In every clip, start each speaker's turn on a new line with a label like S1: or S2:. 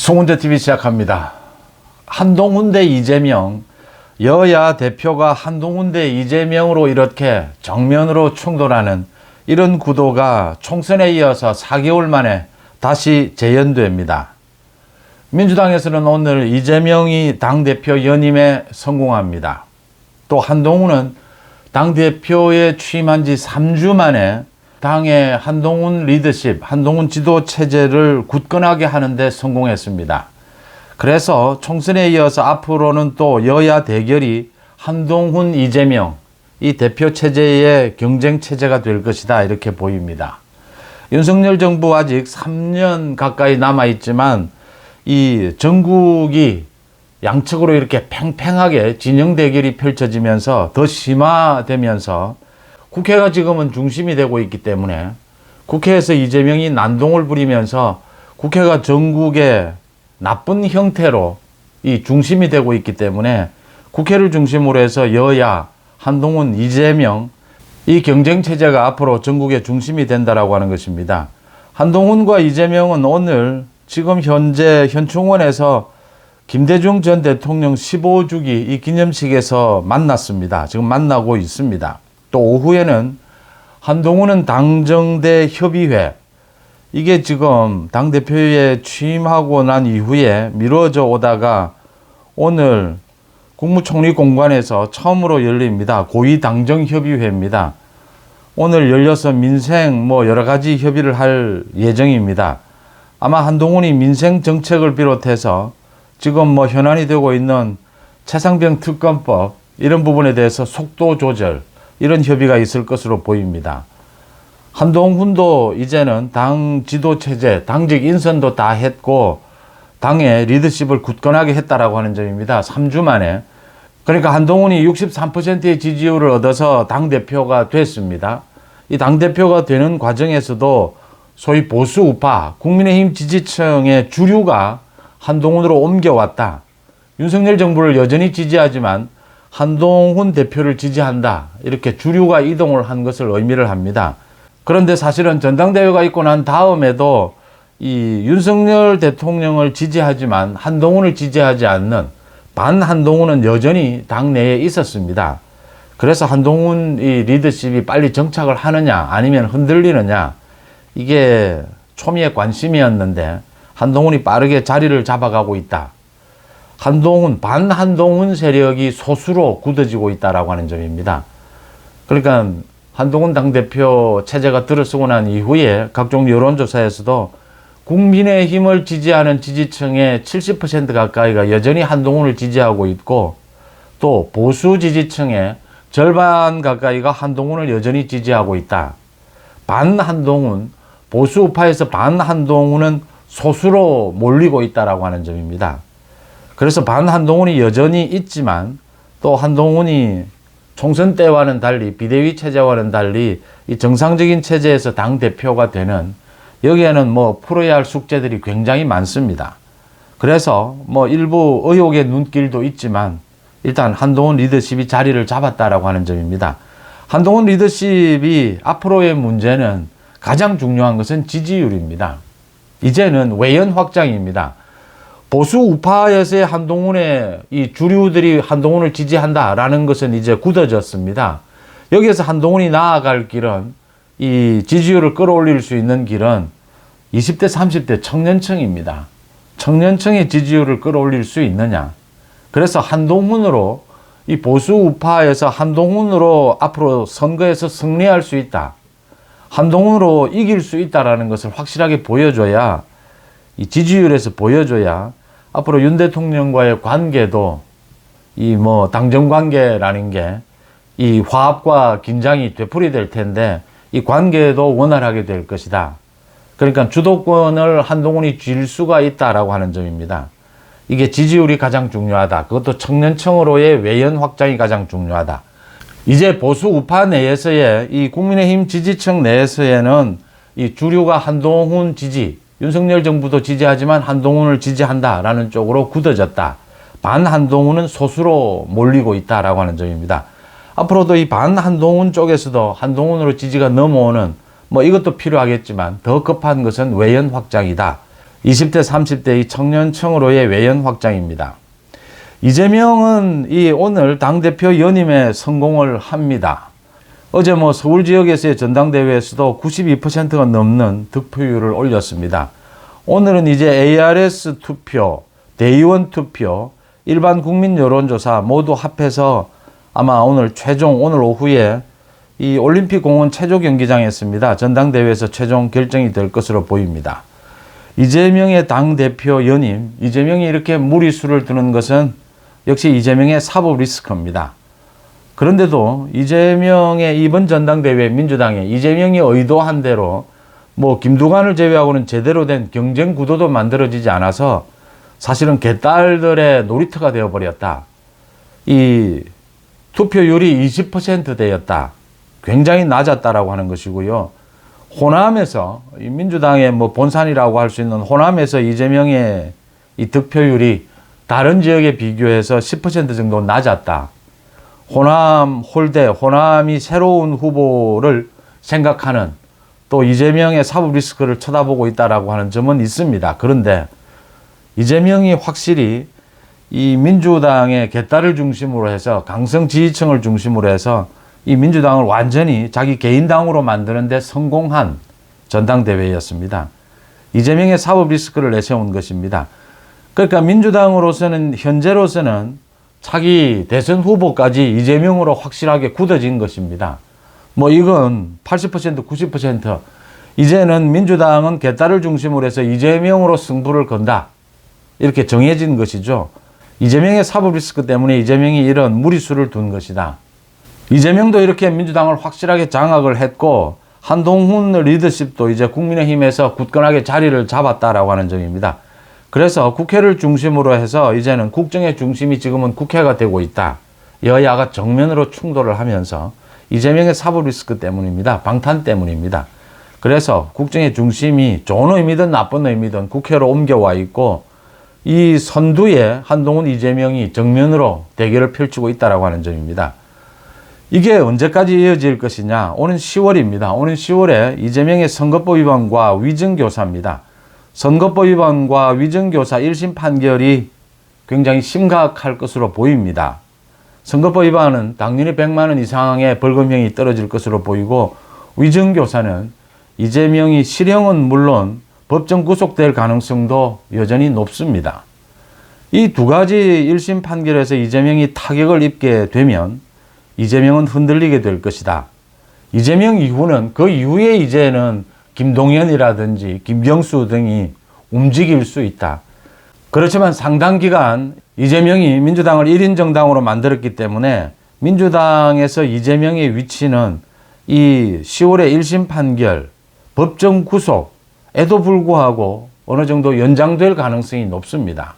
S1: 송은재TV 시작합니다. 한동훈 대 이재명, 여야 대표가 한동훈 대 이재명으로 이렇게 정면으로 충돌하는 이런 구도가 총선에 이어서 4개월 만에 다시 재연됩니다. 민주당에서는 오늘 이재명이 당대표 연임에 성공합니다. 또 한동훈은 당대표에 취임한 지 3주 만에 당의 한동훈 리더십, 한동훈 지도 체제를 굳건하게 하는 데 성공했습니다. 그래서 총선에 이어서 앞으로는 또 여야 대결이 한동훈, 이재명, 이 대표 체제의 경쟁 체제가 될 것이다, 이렇게 보입니다. 윤석열 정부 아직 3년 가까이 남아있지만 이 전국이 양측으로 이렇게 팽팽하게 진영 대결이 펼쳐지면서 더 심화되면서 국회가 지금은 중심이 되고 있기 때문에 국회에서 이재명이 난동을 부리면서 국회가 전국의 나쁜 형태로 이 중심이 되고 있기 때문에 국회를 중심으로 해서 여야, 한동훈, 이재명, 이 경쟁 체제가 앞으로 전국의 중심이 된다라고 하는 것입니다. 한동훈과 이재명은 오늘 지금 현재 현충원에서 김대중 전 대통령 15주기 이 기념식에서 만났습니다. 지금 만나고 있습니다. 또 오후에는 한동훈은 당정대 협의회, 이게 지금 당대표에 취임하고 난 이후에 미뤄져 오다가 오늘 국무총리 공관에서 처음으로 열립니다. 고위당정협의회입니다. 오늘 열려서 민생 여러 가지 협의를 할 예정입니다. 아마 한동훈이 민생 정책을 비롯해서 지금 현안이 되고 있는 최상병 특검법 이런 부분에 대해서 속도 조절, 이런 협의가 있을 것으로 보입니다. 한동훈도 이제는 당 지도체제, 당직 인선도 다 했고 당의 리더십을 굳건하게 했다라고 하는 점입니다. 3주 만에. 그러니까 한동훈이 63%의 지지율을 얻어서 당대표가 됐습니다. 이 당대표가 되는 과정에서도 소위 보수 우파, 국민의힘 지지층의 주류가 한동훈으로 옮겨왔다. 윤석열 정부를 여전히 지지하지만 한동훈 대표를 지지한다, 이렇게 주류가 이동을 한 것을 의미를 합니다. 그런데 사실은 전당대회가 있고 난 다음에도 이 윤석열 대통령을 지지하지만 한동훈을 지지하지 않는 반한동훈은 여전히 당내에 있었습니다. 그래서 한동훈 이 리더십이 빨리 정착을 하느냐 아니면 흔들리느냐, 이게 초미의 관심이었는데 한동훈이 빠르게 자리를 잡아가고 있다. 한동훈, 반한동훈 세력이 소수로 굳어지고 있다라고 하는 점입니다. 그러니까 한동훈 당대표 체제가 들어서고 난 이후에 각종 여론조사에서도 국민의힘을 지지하는 지지층의 70% 가까이가 여전히 한동훈을 지지하고 있고, 또 보수 지지층의 절반 가까이가 한동훈을 여전히 지지하고 있다. 반한동훈, 보수 우파에서 반한동훈은 소수로 몰리고 있다라고 하는 점입니다. 그래서 반한동훈이 여전히 있지만 또 한동훈이 총선 때와는 달리, 비대위 체제와는 달리 이 정상적인 체제에서 당대표가 되는, 여기에는 풀어야 할 숙제들이 굉장히 많습니다. 그래서 일부 의혹의 눈길도 있지만 일단 한동훈 리더십이 자리를 잡았다라고 하는 점입니다. 한동훈 리더십이 앞으로의 문제는, 가장 중요한 것은 지지율입니다. 이제는 외연 확장입니다. 보수 우파에서의 한동훈의 이 주류들이 한동훈을 지지한다라는 것은 이제 굳어졌습니다. 여기에서 한동훈이 나아갈 길은, 이 지지율을 끌어올릴 수 있는 길은 20대, 30대 청년층입니다. 청년층의 지지율을 끌어올릴 수 있느냐. 그래서 한동훈으로, 이 보수 우파에서 한동훈으로 앞으로 선거에서 승리할 수 있다, 한동훈으로 이길 수 있다라는 것을 확실하게 보여줘야, 이 지지율에서 보여줘야 앞으로 윤 대통령과의 관계도 이 당정 관계라는 게 이 화합과 긴장이 되풀이될 텐데 이 관계도 원활하게 될 것이다. 그러니까 주도권을 한동훈이 쥘 수가 있다라고 하는 점입니다. 이게 지지율이 가장 중요하다. 그것도 청년층으로의 외연 확장이 가장 중요하다. 이제 보수 우파 내에서의 이 국민의힘 지지층 내에서에는 이 주류가 한동훈 지지, 윤석열 정부도 지지하지만 한동훈을 지지한다라는 쪽으로 굳어졌다. 반한동훈은 소수로 몰리고 있다라고 하는 점입니다. 앞으로도 이 반한동훈 쪽에서도 한동훈으로 지지가 넘어오는 이것도 필요하겠지만 더 급한 것은 외연 확장이다. 20대, 30대 이 청년층으로의 외연 확장입니다. 이재명은 오늘 당대표 연임에 성공을 합니다. 어제 서울 지역에서의 전당대회에서도 92%가 넘는 득표율을 올렸습니다. 오늘은 이제 ARS 투표, 대의원 투표, 일반 국민 여론조사 모두 합해서 아마 오늘 오후에 이 올림픽 공원 체조 경기장에 전당대회에서 최종 결정이 될 것으로 보입니다. 이재명의 당대표 연임, 이재명이 이렇게 무리수를 두는 것은 역시 이재명의 사법 리스크입니다. 그런데도 이재명의 이번 전당대회 민주당에 이재명이 의도한 대로 김두관을 제외하고는 제대로 된 경쟁 구도도 만들어지지 않아서 사실은 개딸들의 놀이터가 되어버렸다. 이 투표율이 20%대였다. 굉장히 낮았다라고 하는 것이고요. 호남에서 민주당의 본산이라고 할 수 있는 호남에서 이재명의 이 득표율이 다른 지역에 비교해서 10% 정도 낮았다. 호남 홀대, 호남이 새로운 후보를 생각하는 또 이재명의 사법 리스크를 쳐다보고 있다라고 하는 점은 있습니다. 그런데 이재명이 확실히 이 민주당의 개딸을 중심으로 해서 강성 지지층을 중심으로 해서 이 민주당을 완전히 자기 개인당으로 만드는 데 성공한 전당대회였습니다. 이재명의 사법 리스크를 내세운 것입니다. 그러니까 민주당으로서는 현재로서는 차기 대선 후보까지 이재명으로 확실하게 굳어진 것입니다. 이건 80%, 90% 이제는 민주당은 개딸을 중심으로 해서 이재명으로 승부를 건다. 이렇게 정해진 것이죠. 이재명의 사법 리스크 때문에 이재명이 이런 무리수를 둔 것이다. 이재명도 이렇게 민주당을 확실하게 장악을 했고 한동훈 리더십도 이제 국민의힘에서 굳건하게 자리를 잡았다라고 하는 점입니다. 그래서 국회를 중심으로 해서 이제는 국정의 중심이 지금은 국회가 되고 있다. 여야가 정면으로 충돌을 하면서 이재명의 사법 리스크 때문입니다. 방탄 때문입니다. 그래서 국정의 중심이 좋은 의미든 나쁜 의미든 국회로 옮겨와 있고 이 선두에 한동훈, 이재명이 정면으로 대결을 펼치고 있다라고 하는 점입니다. 이게 언제까지 이어질 것이냐? 오는 10월입니다. 오는 10월에 이재명의 선거법 위반과 위증교사입니다. 선거법 위반과 위증교사 1심 판결이 굉장히 심각할 것으로 보입니다. 선거법 위반은 당연히 100만 원 이상의 벌금형이 떨어질 것으로 보이고 위증교사는 이재명이 실형은 물론 법정 구속될 가능성도 여전히 높습니다. 이 두 가지 1심 판결에서 이재명이 타격을 입게 되면 이재명은 흔들리게 될 것이다. 이재명 이후는 그 이후에 이제는 김동연이라든지 김경수 등이 움직일 수 있다. 그렇지만 상당 기간 이재명이 민주당을 1인 정당으로 만들었기 때문에 민주당에서 이재명의 위치는 이 10월의 1심 판결, 법정 구속에도 불구하고 어느 정도 연장될 가능성이 높습니다.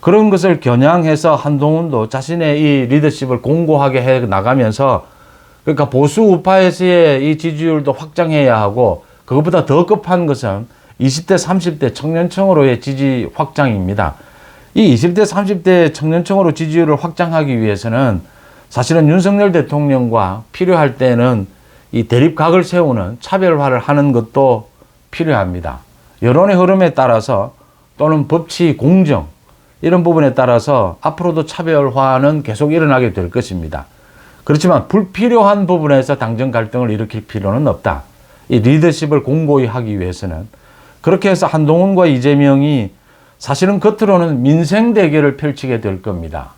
S1: 그런 것을 겨냥해서 한동훈도 자신의 이 리더십을 공고하게 해 나가면서 그러니까 보수 우파에서의 이 지지율도 확장해야 하고 그것보다 더 급한 것은 20대, 30대 청년층으로의 지지 확장입니다. 이 20대, 30대 청년층으로 지지율을 확장하기 위해서는 사실은 윤석열 대통령과 필요할 때는 이 대립각을 세우는 차별화를 하는 것도 필요합니다. 여론의 흐름에 따라서 또는 법치 공정 이런 부분에 따라서 앞으로도 차별화는 계속 일어나게 될 것입니다. 그렇지만 불필요한 부분에서 당정 갈등을 일으킬 필요는 없다. 이 리더십을 공고히 하기 위해서는 그렇게 해서 한동훈과 이재명이 사실은 겉으로는 민생 대결을 펼치게 될 겁니다.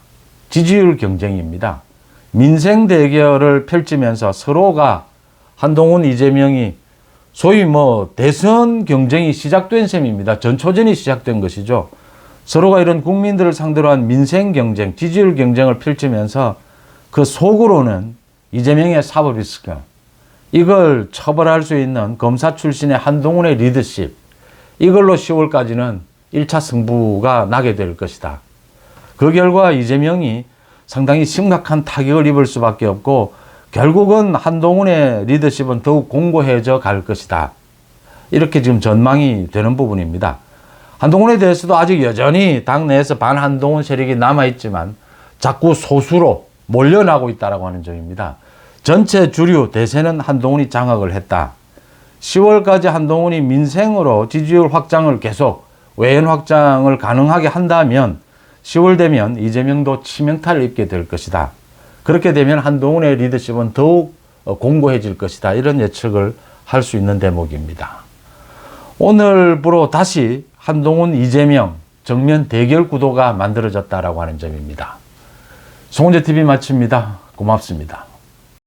S1: 지지율 경쟁입니다. 민생 대결을 펼치면서 서로가 한동훈, 이재명이 소위 대선 경쟁이 시작된 셈입니다. 전초전이 시작된 것이죠. 서로가 이런 국민들을 상대로 한 민생 경쟁, 지지율 경쟁을 펼치면서 그 속으로는 이재명의 사법 리스크, 이걸 처벌할 수 있는 검사 출신의 한동훈의 리더십, 이걸로 10월까지는 1차 승부가 나게 될 것이다. 그 결과 이재명이 상당히 심각한 타격을 입을 수밖에 없고 결국은 한동훈의 리더십은 더욱 공고해져 갈 것이다. 이렇게 지금 전망이 되는 부분입니다. 한동훈에 대해서도 아직 여전히 당내에서 반한동훈 세력이 남아있지만 자꾸 소수로 몰려나고 있다고 하는 점입니다. 전체 주류 대세는 한동훈이 장악을 했다. 10월까지 한동훈이 민생으로 지지율 확장을 계속 외연 확장을 가능하게 한다면 10월 되면 이재명도 치명타를 입게 될 것이다. 그렇게 되면 한동훈의 리더십은 더욱 공고해질 것이다. 이런 예측을 할 수 있는 대목입니다. 오늘부로 다시 한동훈, 이재명 정면 대결 구도가 만들어졌다라고 하는 점입니다. 송은재TV 마칩니다. 고맙습니다.